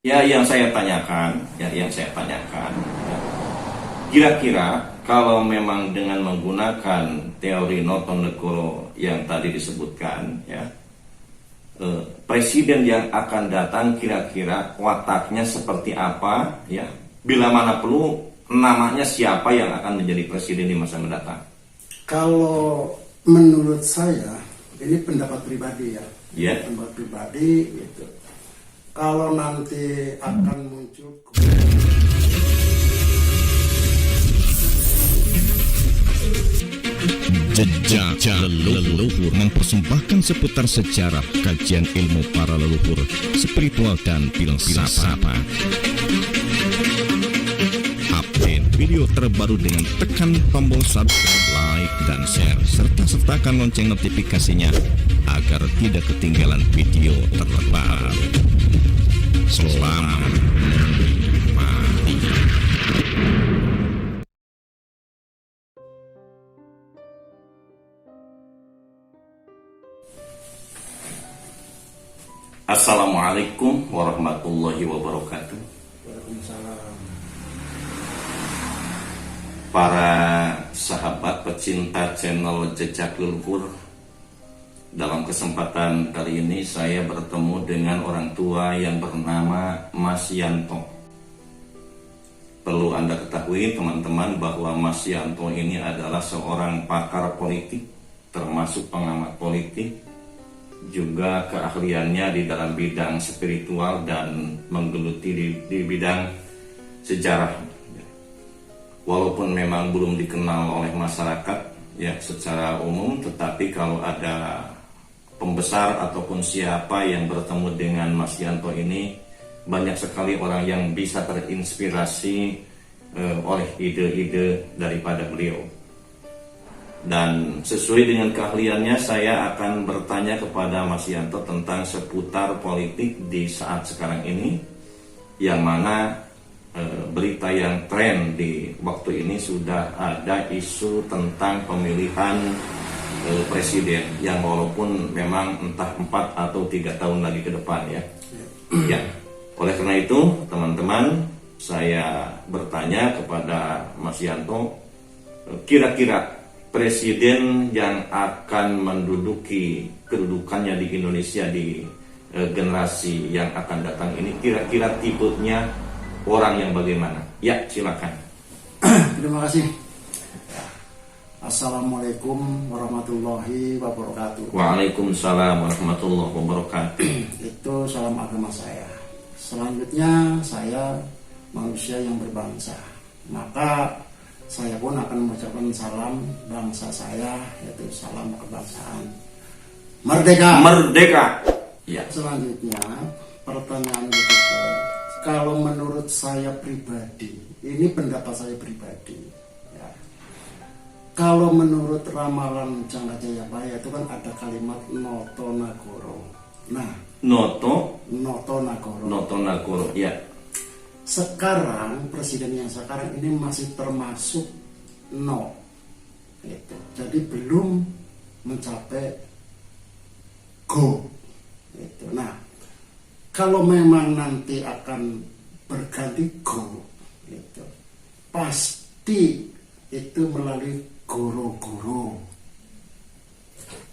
Yang saya tanyakan, kira-kira kalau memang dengan menggunakan teori Notonegoro yang tadi disebutkan, presiden yang akan datang kira-kira wataknya seperti apa, bila mana perlu namanya siapa yang akan menjadi presiden di masa mendatang? Kalau menurut saya, ini pendapat pribadi pendapat pribadi gitu. Kalau nanti akan muncul Jejak leluhur mempersembahkan seputar sejarah, kajian ilmu para leluhur, spiritual dan filsafat. Update video terbaru dengan tekan tombol subscribe, like, dan share, serta sertakan lonceng notifikasinya agar tidak ketinggalan video terbaru. Selamat menikmati. Assalamualaikum warahmatullahi wabarakatuh. Waalaikumsalam. Para sahabat pecinta channel Jejak Leluhur, dalam kesempatan kali ini saya bertemu dengan orang tua yang bernama Mas Yanto. Perlu Anda ketahui teman-teman bahwa Mas Yanto ini adalah seorang pakar politik, termasuk pengamat politik, juga keahliannya di dalam bidang spiritual dan menggeluti di bidang sejarah. Walaupun memang belum dikenal oleh masyarakat secara umum, tetapi kalau ada pembesar ataupun siapa yang bertemu dengan Mas Yanto ini, banyak sekali orang yang bisa terinspirasi oleh ide-ide daripada beliau. Dan sesuai dengan keahliannya, saya akan bertanya kepada Mas Yanto tentang seputar politik di saat sekarang ini, yang mana berita yang tren di waktu ini sudah ada isu tentang pemilihan presiden yang walaupun memang entah 4 atau 3 tahun lagi ke depan Oleh karena itu teman-teman, saya bertanya kepada Mas Yanto, kira-kira presiden yang akan menduduki kedudukannya di Indonesia di generasi yang akan datang ini, kira-kira tipenya orang yang bagaimana? Ya, silakan. Terima kasih. Assalamualaikum warahmatullahi wabarakatuh. Waalaikumsalam warahmatullahi wabarakatuh. Itu salam agama saya. Selanjutnya saya manusia yang berbangsa, maka saya pun akan mengucapkan salam bangsa saya, yaitu salam kebangsaan. Merdeka! Merdeka! Ya. Selanjutnya pertanyaan berikutnya, kalau menurut saya pribadi, ini pendapat saya pribadi, kalau menurut ramalan Jangka Jayabaya itu kan ada kalimat Notonegoro. Nah, Notonegoro, ya. Sekarang presiden yang sekarang ini masih termasuk gitu. Jadi belum mencapai go gitu. Nah, kalau memang nanti akan berganti go gitu, pasti itu melalui goro-goro.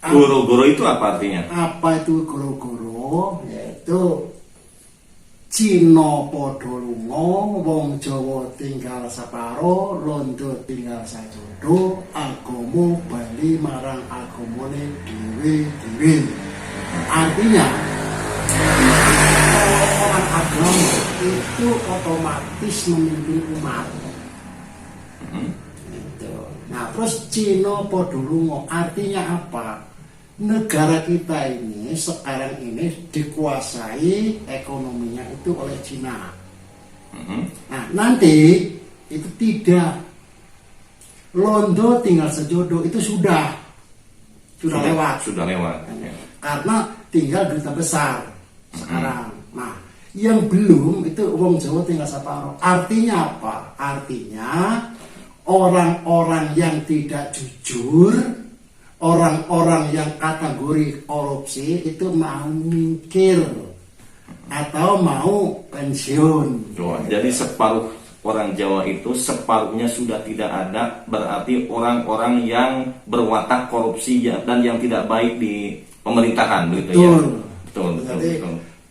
Goro-goro itu apa artinya? Apa itu goro-goro? Yaitu Cina padha lunga, wong Jawa tinggal separo, londo tinggal sajodo, agama bali marang agamane dhewe-dhewe. Artinya orang agama itu otomatis memimpin umat. Nah, terus Cina padha lunga artinya apa? Negara kita ini sekarang ini dikuasai ekonominya itu oleh Cina. Nah, nanti itu tidak. Londo tinggal sejodo itu sudah lewat. Sudah lewat. Karena tinggal duta besar sekarang. Nah, yang belum itu wong Jawa tinggal separuh. Artinya apa? Artinya orang-orang yang tidak jujur, orang-orang yang kategori korupsi itu mau mikir. atau mau pensiun. Jadi separuh orang Jawa itu separuhnya sudah tidak ada, berarti orang-orang yang berwatak korupsi dan yang tidak baik di pemerintahan, begitu ya. Betul.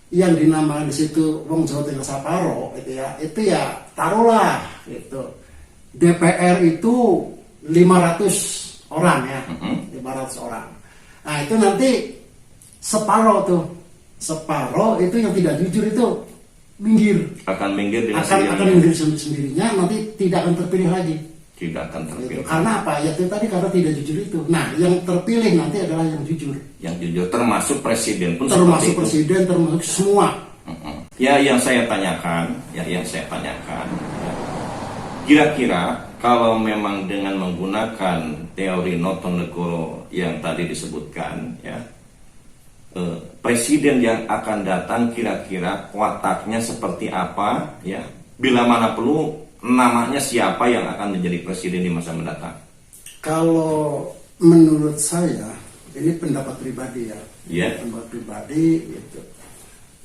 Yang dinamakan di situ wong Jawa Tengah Saparo itu ya taruhlah itu DPR itu 500 orang ya, 500 orang. Nah itu nanti separuh itu yang tidak jujur itu minggir. Akan minggir dengan akan minggir sendirinya, nanti tidak akan terpilih lagi. Tidak akan terpilih. Karena apa? Ya itu tadi karena tidak jujur itu. Nah yang terpilih nanti adalah yang jujur. Yang jujur termasuk presiden pun. Termasuk presiden, termasuk semua. Ya yang saya tanyakan, kira-kira kalau memang dengan menggunakan teori Notonegoro yang tadi disebutkan, ya, presiden yang akan datang kira-kira wataknya seperti apa, ya, bila mana perlu namanya siapa yang akan menjadi presiden di masa mendatang? Kalau menurut saya, ini pendapat pribadi ya, pendapat pribadi gitu.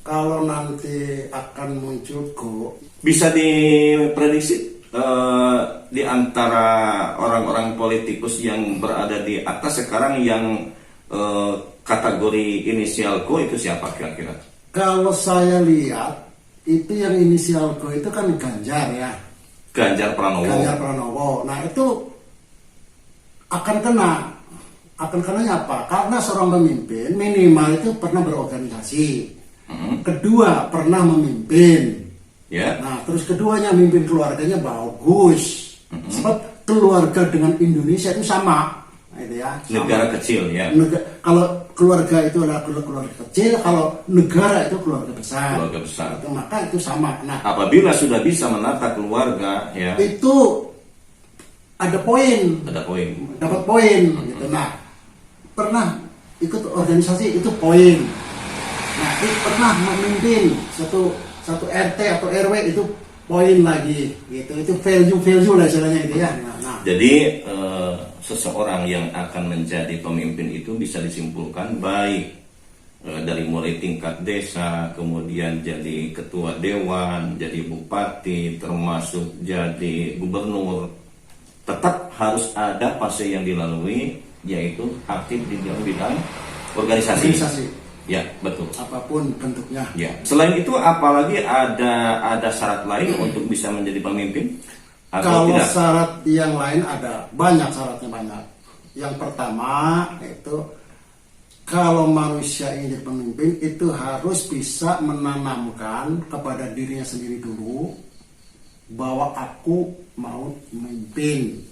Kalau nanti akan muncul bisa diprediksi di antara orang-orang politikus yang berada di atas sekarang yang kategori inisial Go itu siapa kira-kira? Kalau saya lihat itu yang inisial Go itu kan Ganjar ya. Ganjar Pranowo. Nah itu akan kenanya apa? Karena seorang pemimpin minimal itu pernah berorganisasi. Kedua pernah memimpin. Nah terus keduanya mimpin keluarganya bagus. Sebab keluarga dengan Indonesia itu sama. Itu ya, negara kecil ya. Kalau keluarga itu adalah keluarga kecil, kalau negara itu keluarga besar. Itu, maka itu sama. Nah, apabila sudah bisa menata keluarga, ya, itu ada poin. Dapat poin. Gitu. Nah, pernah ikut organisasi itu poin. Nah, itu pernah memimpin satu RT atau RW itu poin lagi. Gitu. Itu value lah istilahnya itu ya. Nah. Jadi seseorang yang akan menjadi pemimpin itu bisa disimpulkan baik dari mulai tingkat desa, kemudian jadi ketua dewan, jadi bupati, termasuk jadi gubernur, tetap harus ada fase yang dilalui, yaitu aktif di dalam bidang organisasi. Ya, betul. Apapun bentuknya. Ya. Selain itu, apalagi ada syarat lain untuk bisa menjadi pemimpin? Kalau tidak? Syarat yang lain ada, banyak syaratnya banyak. Yang pertama itu kalau manusia ingin jadi pemimpin itu harus bisa menanamkan kepada dirinya sendiri dulu bahwa aku mau memimpin.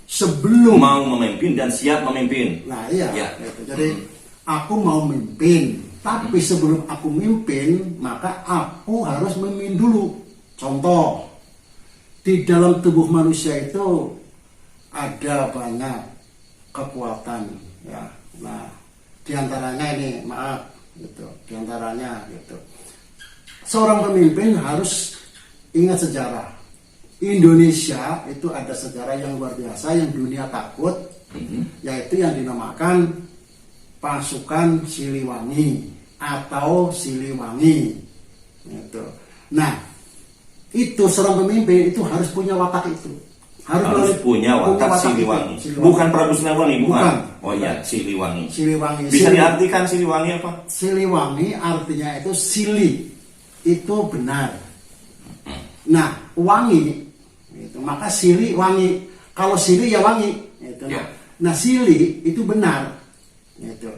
Sebelum mau memimpin dan siap memimpin. Nah iya. Gitu. Jadi aku mau memimpin, tapi sebelum aku memimpin maka aku harus memimpin dulu. Contoh. Di dalam tubuh manusia itu ada banyak kekuatan ya. Nah, diantaranya ini gitu. Diantaranya gitu. Seorang pemimpin harus ingat sejarah. Indonesia itu ada sejarah yang luar biasa yang dunia takut, yaitu yang dinamakan pasukan Siliwangi atau Siliwangi. Gitu. Nah. Itu seorang pemimpin itu harus punya watak itu. Harus punya watak Siliwangi. Bukan Prabu Siliwangi, bukan. Oh iya, Siliwangi. Bisa diartikan Siliwangi apa? Siliwangi artinya itu sili. Itu benar. Nah, wangi itu maka sili wangi. Kalau sili ya wangi itu. Ya. Nah, sili itu benar. Itu.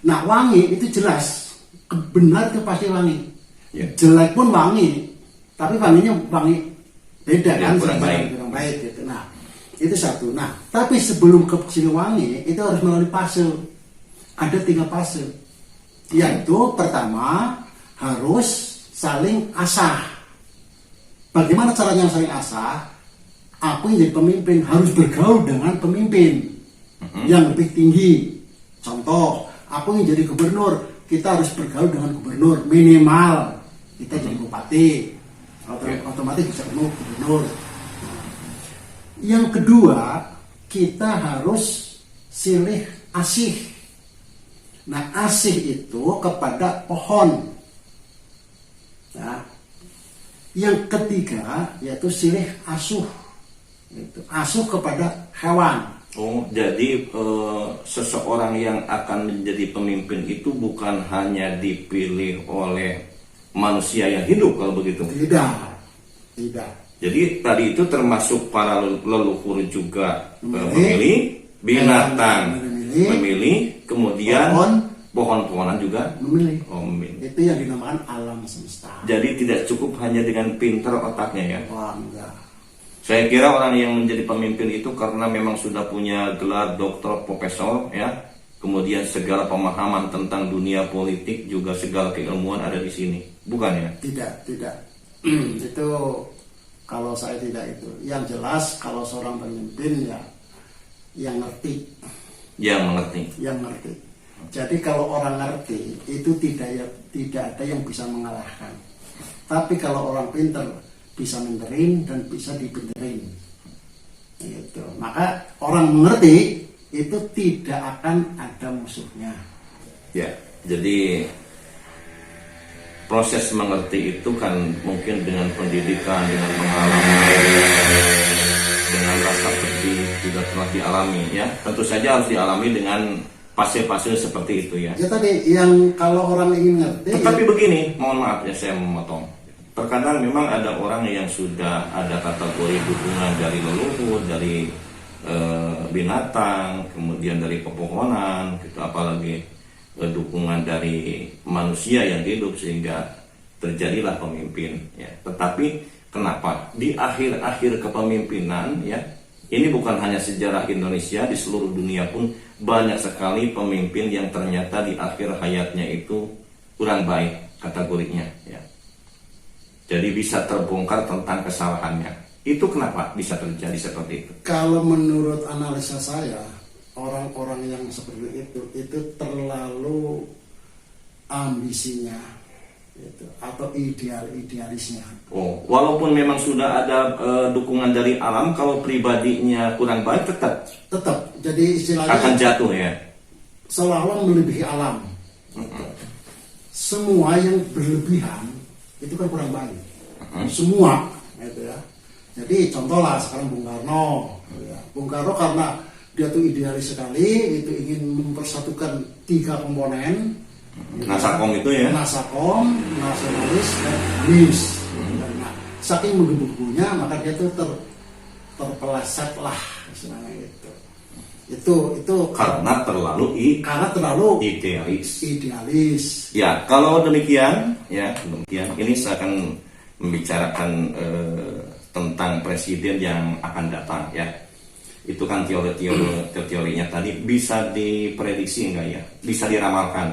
Nah, wangi itu jelas. Benar itu pasti wangi. Ya. Jelek pun wangi. Tapi wanginya wangi beda kan, kurang baik gitu. Nah, itu satu. Nah, tapi sebelum ke Siliwangi itu harus melalui fase. Ada 3 fase. Yaitu pertama harus saling asah. Bagaimana caranya saling asah? Aku yang jadi pemimpin harus bergaul dengan pemimpin yang lebih tinggi. Contoh, aku yang jadi gubernur, kita harus bergaul dengan gubernur minimal. Kita jadi bupati. Otomatis bisa ketemu gubernur. Yang kedua, kita harus silih asih. Nah, asih itu kepada pohon. Nah, yang ketiga yaitu silih asuh, itu asuh kepada hewan. Oh, jadi seseorang yang akan menjadi pemimpin itu bukan hanya dipilih oleh manusia yang hidup kalau begitu? Tidak. Jadi tadi itu termasuk para leluhur juga memilih binatang, memilih, kemudian pohon-pohonan juga memilih. memilih. Itu yang dinamakan alam semesta. Jadi tidak cukup hanya dengan pinter otaknya ya? Wah, enggak. Saya kira orang yang menjadi pemimpin itu karena memang sudah punya gelar doktor, profesor, ya. Kemudian segala pemahaman tentang dunia politik juga segala keilmuan ada di sini, bukan ya? Tidak. Itu kalau saya tidak itu. Yang jelas kalau seorang pemimpin ya yang ngerti. Yang mengerti. Jadi kalau orang ngerti itu tidak ada yang bisa mengalahkan. Tapi kalau orang pintar bisa menderin dan bisa dipinterin. Gitu. Maka orang mengerti itu tidak akan ada musuhnya. Ya, jadi proses mengerti itu kan mungkin dengan pendidikan, dengan pengalaman, dengan rasa pedih juga telah dialami ya. Tentu saja harus dialami dengan fase-fase seperti itu ya. Ya tadi yang kalau orang ingin ngerti. Tetapi begini, mohon maaf ya saya memotong. Terkadang memang ada orang yang sudah ada kategori dukungan dari leluhur, dari binatang, kemudian dari pepohonan, gitu, apalagi dukungan dari manusia yang hidup sehingga terjadilah pemimpin. Ya. Tetapi kenapa di akhir-akhir kepemimpinan, ya, ini bukan hanya sejarah Indonesia, di seluruh dunia pun banyak sekali pemimpin yang ternyata di akhir hayatnya itu kurang baik kategorinya. Ya. Jadi bisa terbongkar tentang kesalahannya. Itu kenapa bisa terjadi seperti itu? Kalau menurut analisa saya, orang-orang yang seperti itu terlalu ambisinya, gitu, atau idealisnya. Oh, walaupun memang sudah ada dukungan dari alam, kalau pribadinya kurang baik tetap Jadi istilahnya akan jatuh ya. Seolah-olah melebihi alam. Gitu. Semua yang berlebihan itu kan kurang baik. Semua, gitu ya. Jadi contohlah sekarang Bung Karno, ya. Bung Karno karena dia tuh idealis sekali, itu ingin mempersatukan 3 komponen. Nasakom itu ya? Nasakom, nasionalis, dan humanis. Nah, saking menggebu-gebunya maka dia tuh terpeleset lah, istilahnya gitu. Itu Karena terlalu idealis. Ya, kalau demikian, ini saya akan membicarakan tentang presiden yang akan datang, ya. Itu kan teorinya tadi bisa diprediksi enggak ya? Bisa diramalkan.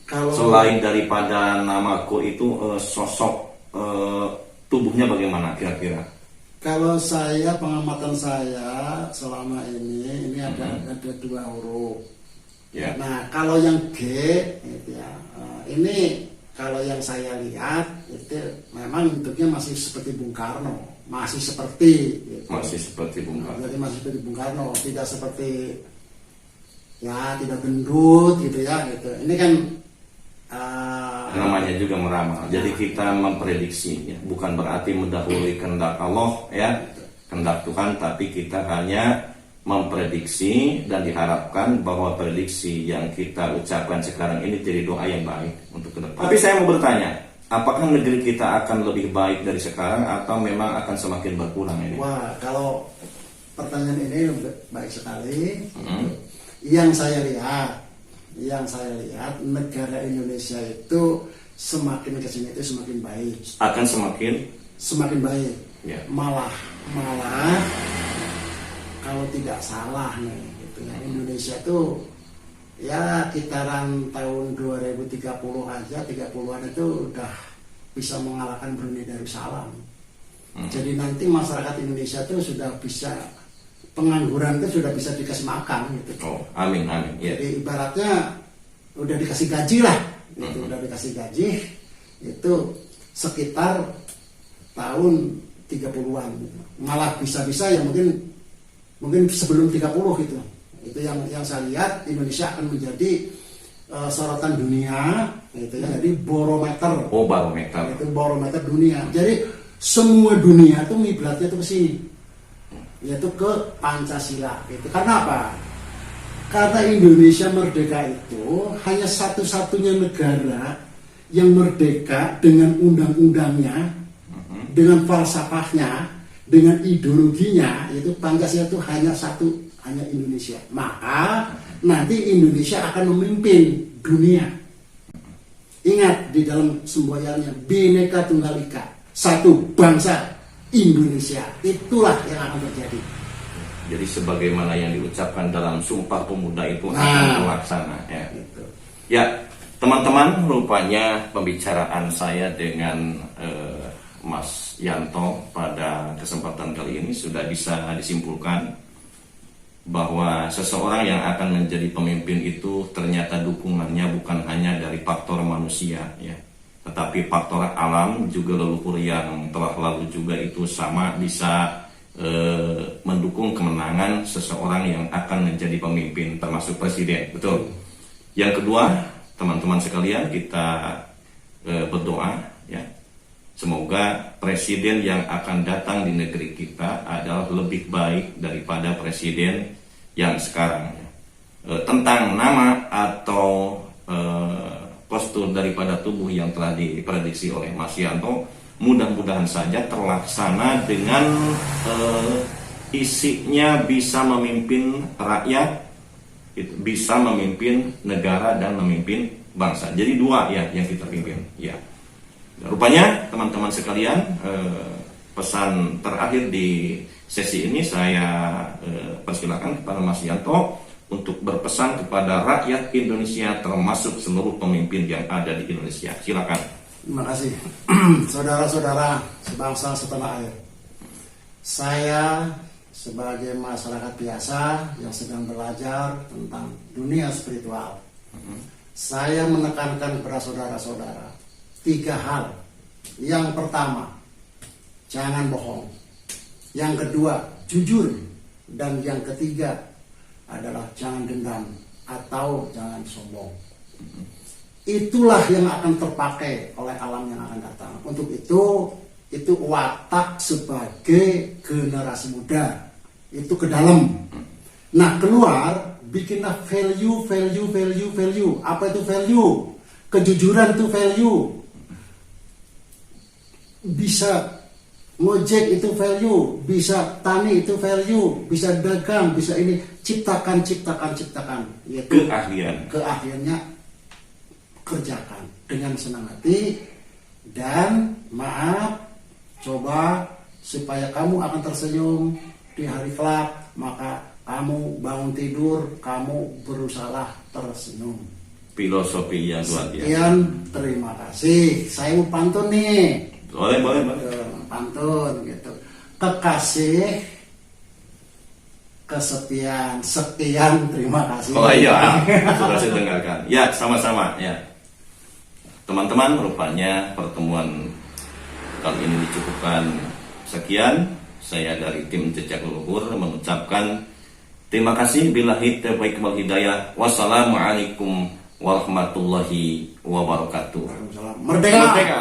Selain daripada nama Go itu sosok tubuhnya bagaimana kira-kira? Kalau saya, pengamatan saya selama ini ada 2 huruf. Ya. Nah, kalau yang G, gitu ya, ini kalau yang saya lihat itu memang bentuknya masih seperti Bung Karno, masih seperti gitu. Masih seperti Bung Karno. Jadi masih seperti Bung Karno, tidak seperti ya tidak gendut gitu ya gitu. Ini kan namanya juga meramal. Jadi kita memprediksi, ya. Bukan berarti mendahului kehendak Allah, ya, kehendak Tuhan, tapi kita hanya memprediksi dan diharapkan bahwa prediksi yang kita ucapkan sekarang ini jadi doa yang baik untuk ke depan. Tapi saya mau bertanya, apakah negeri kita akan lebih baik dari sekarang atau memang akan semakin berkurang ini? Wah, kalau pertanyaan ini baik sekali. Yang saya lihat negara Indonesia itu semakin kesini itu semakin baik. Akan semakin baik. Ya. Malah kalau tidak salah nih, gitu ya, Indonesia itu ya kitaran tahun 2030 aja, 30-an itu udah bisa mengalahkan Brunei Darussalam. Jadi nanti masyarakat Indonesia itu sudah bisa, pengangguran itu sudah bisa dikasih makan gitu. Oh, amin. Yeah. Jadi ibaratnya udah dikasih gaji lah, gitu. Udah dikasih gaji itu sekitar tahun 30-an gitu. Malah bisa-bisa ya mungkin sebelum 30 gitu. Itu yang saya lihat Indonesia akan menjadi sorotan dunia Itu ya, jadi barometer. Oh, barometer. Itu barometer dunia. Jadi semua dunia itu miblatnya itu ke sini, yaitu ke Pancasila. Itu karena apa? Karena Indonesia merdeka itu hanya satu-satunya negara yang merdeka dengan undang-undangnya, dengan falsafahnya, dengan ideologinya. Itu Pancasila itu hanya satu, hanya Indonesia. Maka nanti Indonesia akan memimpin dunia. Ingat di dalam semboyannya Bhinneka Tunggal Ika, satu bangsa Indonesia. Itulah yang akan terjadi. Jadi sebagaimana yang diucapkan dalam Sumpah Pemuda itu akan terlaksana. Ya. Gitu. Ya, teman-teman, rupanya pembicaraan saya dengan Mas Yanto pada kesempatan kali ini sudah bisa disimpulkan bahwa seseorang yang akan menjadi pemimpin itu ternyata dukungannya bukan hanya dari faktor manusia, ya, tetapi faktor alam juga, leluhur yang telah lalu juga itu sama bisa mendukung kemenangan seseorang yang akan menjadi pemimpin, termasuk presiden. Betul. Yang kedua, teman-teman sekalian, kita berdoa, ya, semoga presiden yang akan datang di negeri kita adalah lebih baik daripada presiden yang sekarang. Tentang nama atau postur daripada tubuh yang telah diprediksi oleh Mas Yanto, mudah-mudahan saja terlaksana dengan isinya bisa memimpin rakyat, bisa memimpin negara dan memimpin bangsa. Jadi dua ya yang kita pimpin. Ya. Rupanya teman-teman sekalian, pesan terakhir di sesi ini saya persilakan kepada Mas Yanto untuk berpesan kepada rakyat Indonesia termasuk seluruh pemimpin yang ada di Indonesia. Silakan. Terima kasih. Saudara-saudara sebangsa setanah air. Saya sebagai masyarakat biasa yang sedang belajar tentang dunia spiritual, saya menekankan kepada saudara-saudara 3 hal. Yang pertama, jangan bohong. Yang kedua, jujur. Dan yang ketiga adalah jangan dendam atau jangan sombong. Itulah yang akan terpakai oleh alam yang akan datang. Untuk itu watak sebagai generasi muda. Itu ke dalam. Nah, keluar bikinlah value. Apa itu value? Kejujuran itu value. Bisa ngojek itu value, bisa tani itu value, bisa dagang, bisa ini, ciptakan, yaitu keahliannya kerjakan dengan senang hati. Dan maaf, coba supaya kamu akan tersenyum di hari kelak, maka kamu bangun tidur, kamu berusaha tersenyum. Filosofi yang luar biasa. Sekian, terima kasih. Saya mau pantun nih. Boleh. Pantun gitu. Kekasih, kesepian, sekian, terima kasih. Oh iya, sudah saya dengarkan. Ya, sama-sama ya. Teman-teman, rupanya pertemuan kali ini dicukupkan sekian. Saya dari tim Jejak Leluhur mengucapkan terima kasih. Billahi taufiq wal hidayah. Wassalamualaikum warahmatullahi wabarakatuh. Merdeka. Merdeka.